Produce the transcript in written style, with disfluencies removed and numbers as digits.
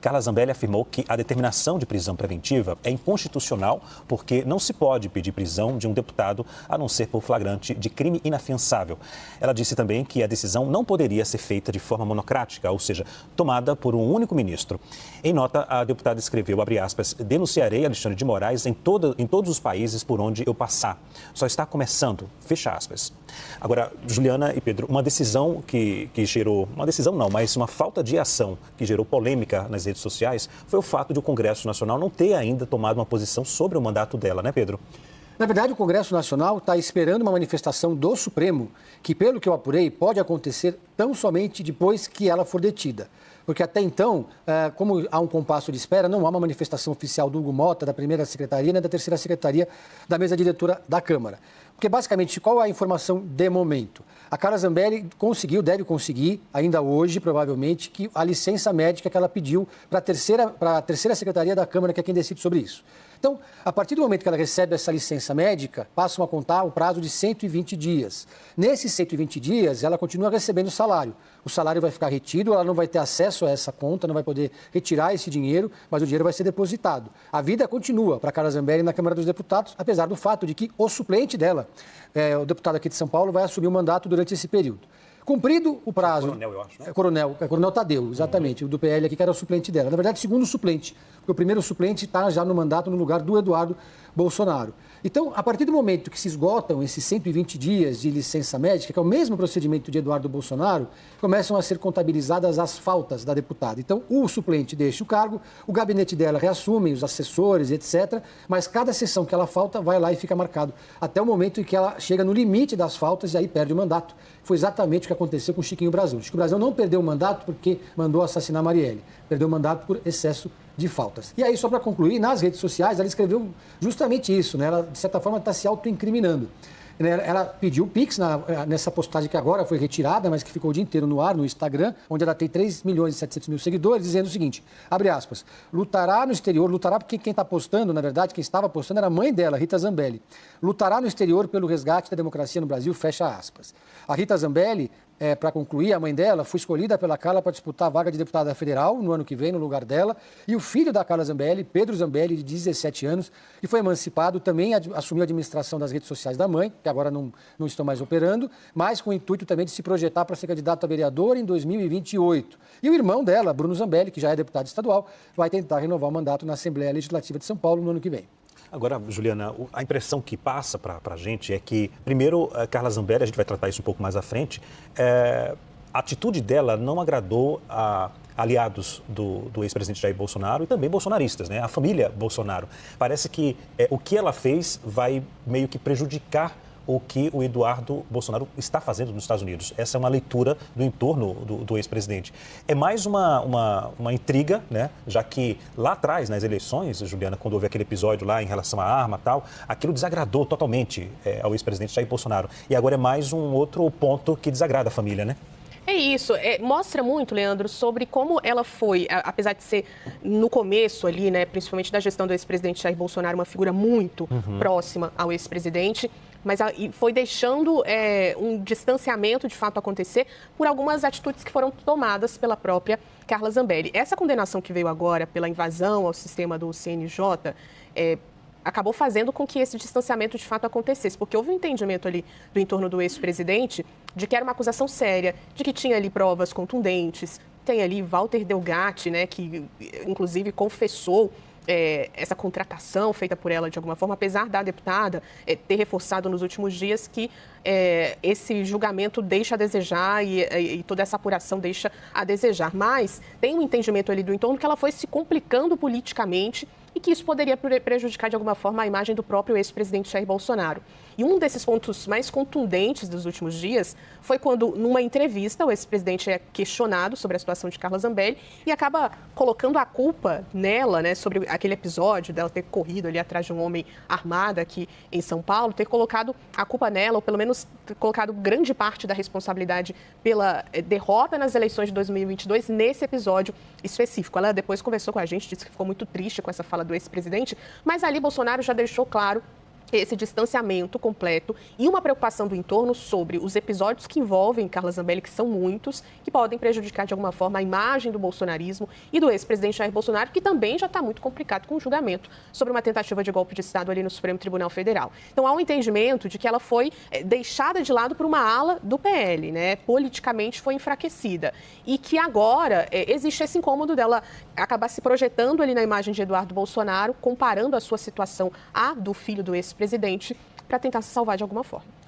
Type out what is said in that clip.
Carla Zambelli afirmou que a determinação de prisão preventiva é inconstitucional porque não se pode pedir prisão de um deputado a não ser por flagrante de crime inafiançável. Ela disse também que a decisão não poderia ser feita de forma monocrática, ou seja, tomada por um único ministro. Em nota, a deputada escreveu, abre aspas, denunciarei Alexandre de Moraes em todos os países por onde eu passar. Só está começando, fecha aspas. Agora, Juliana e Pedro, uma decisão que gerou, uma decisão não, mas uma falta de ação que gerou polêmica nas redes sociais foi o fato de o Congresso Nacional não ter ainda tomado uma posição sobre o mandato dela, né, Pedro? Na verdade, o Congresso Nacional está esperando uma manifestação do Supremo, que, pelo que eu apurei, pode acontecer tão somente depois que ela for detida. Porque até então, como há um compasso de espera, não há uma manifestação oficial do Hugo Mota, da primeira secretaria, nem da terceira secretaria da mesa diretora da Câmara. Porque, basicamente, qual é a informação de momento? A Carla Zambelli deve conseguir, ainda hoje, provavelmente, que a licença médica que ela pediu para a terceira secretaria da Câmara, que é quem decide sobre isso. Então, a partir do momento que ela recebe essa licença médica, passam a contar o prazo de 120 dias. Nesses 120 dias, ela continua recebendo salário. O salário vai ficar retido, ela não vai ter acesso a essa conta, não vai poder retirar esse dinheiro, mas o dinheiro vai ser depositado. A vida continua para a Carla Zambelli na Câmara dos Deputados, apesar do fato de que o suplente dela, o deputado aqui de São Paulo, vai assumir o mandato durante esse período. Cumprido o prazo... Coronel, eu acho, né? Coronel Tadeu, exatamente, o do PL aqui, que era o suplente dela. Na verdade, segundo suplente, porque o primeiro suplente está já no mandato no lugar do Eduardo Bolsonaro. Então, a partir do momento que se esgotam esses 120 dias de licença médica, que é o mesmo procedimento de Eduardo Bolsonaro, começam a ser contabilizadas as faltas da deputada. Então, o suplente deixa o cargo, o gabinete dela reassume, os assessores, etc., mas cada sessão que ela falta vai lá e fica marcado, até o momento em que ela chega no limite das faltas e aí perde o mandato. Foi exatamente o que aconteceu com o Chiquinho Brasil. O Chiquinho Brasil não perdeu o mandato porque mandou assassinar Marielle, perdeu o mandato por excesso de faltas. E aí, só para concluir, nas redes sociais, ela escreveu justamente isso, né? Ela, de certa forma, está se autoincriminando. Ela pediu Pix nessa postagem que agora foi retirada, mas que ficou o dia inteiro no ar, no Instagram, onde ela tem 3.700.000 seguidores, dizendo o seguinte, abre aspas, lutará no exterior, lutará porque quem está postando, na verdade, quem estava postando era a mãe dela, Rita Zambelli, lutará no exterior pelo resgate da democracia no Brasil, fecha aspas. A Rita Zambelli, para concluir, a mãe dela foi escolhida pela Carla para disputar a vaga de deputada federal no ano que vem, no lugar dela. E o filho da Carla Zambelli, Pedro Zambelli, de 17 anos, que foi emancipado, também assumiu a administração das redes sociais da mãe, que agora não estão mais operando, mas com o intuito também de se projetar para ser candidato a vereador em 2028. E o irmão dela, Bruno Zambelli, que já é deputado estadual, vai tentar renovar o mandato na Assembleia Legislativa de São Paulo no ano que vem. Agora, Juliana, a impressão que passa para a gente é que, primeiro, a Carla Zambelli, a gente vai tratar isso um pouco mais à frente, a atitude dela não agradou a aliados do ex-presidente Jair Bolsonaro e também bolsonaristas, né? A família Bolsonaro. Parece que o que ela fez vai meio que prejudicar o que o Eduardo Bolsonaro está fazendo nos Estados Unidos. Essa é uma leitura do entorno do ex-presidente. É mais uma intriga, né? Já que lá atrás, nas eleições, Juliana, quando houve aquele episódio lá em relação à arma e tal, aquilo desagradou totalmente ao ex-presidente Jair Bolsonaro. E agora é mais um outro ponto que desagrada a família, né? É isso, mostra muito, Leandro, sobre como ela foi, apesar de ser no começo ali, né, principalmente da gestão do ex-presidente Jair Bolsonaro, uma figura muito próxima ao ex-presidente, mas foi deixando um distanciamento de fato acontecer por algumas atitudes que foram tomadas pela própria Carla Zambelli. Essa condenação que veio agora pela invasão ao sistema do CNJ acabou fazendo com que esse distanciamento de fato acontecesse, porque houve um entendimento ali do entorno do ex-presidente de que era uma acusação séria, de que tinha ali provas contundentes. Tem ali Walter Delgatti, né, que inclusive confessou essa contratação feita por ela de alguma forma, apesar da deputada ter reforçado nos últimos dias que esse julgamento deixa a desejar e toda essa apuração deixa a desejar. Mas tem um entendimento ali do entorno que ela foi se complicando politicamente e que isso poderia prejudicar de alguma forma a imagem do próprio ex-presidente Jair Bolsonaro. E um desses pontos mais contundentes dos últimos dias foi quando, numa entrevista, o ex-presidente é questionado sobre a situação de Carla Zambelli e acaba colocando a culpa nela, né, sobre aquele episódio dela ter corrido ali atrás de um homem armado aqui em São Paulo, ter colocado a culpa nela, ou pelo menos ter colocado grande parte da responsabilidade pela derrota nas eleições de 2022 nesse episódio específico. Ela depois conversou com a gente, disse que ficou muito triste com essa fala do ex-presidente, mas ali Bolsonaro já deixou claro esse distanciamento completo e uma preocupação do entorno sobre os episódios que envolvem Carla Zambelli, que são muitos, que podem prejudicar de alguma forma a imagem do bolsonarismo e do ex-presidente Jair Bolsonaro, que também já está muito complicado com o julgamento sobre uma tentativa de golpe de Estado ali no Supremo Tribunal Federal. Então, há um entendimento de que ela foi deixada de lado por uma ala do PL, né? Politicamente foi enfraquecida. E que agora existe esse incômodo dela acabar se projetando ali na imagem de Eduardo Bolsonaro, comparando a sua situação à do filho do ex-presidente, para tentar se salvar de alguma forma.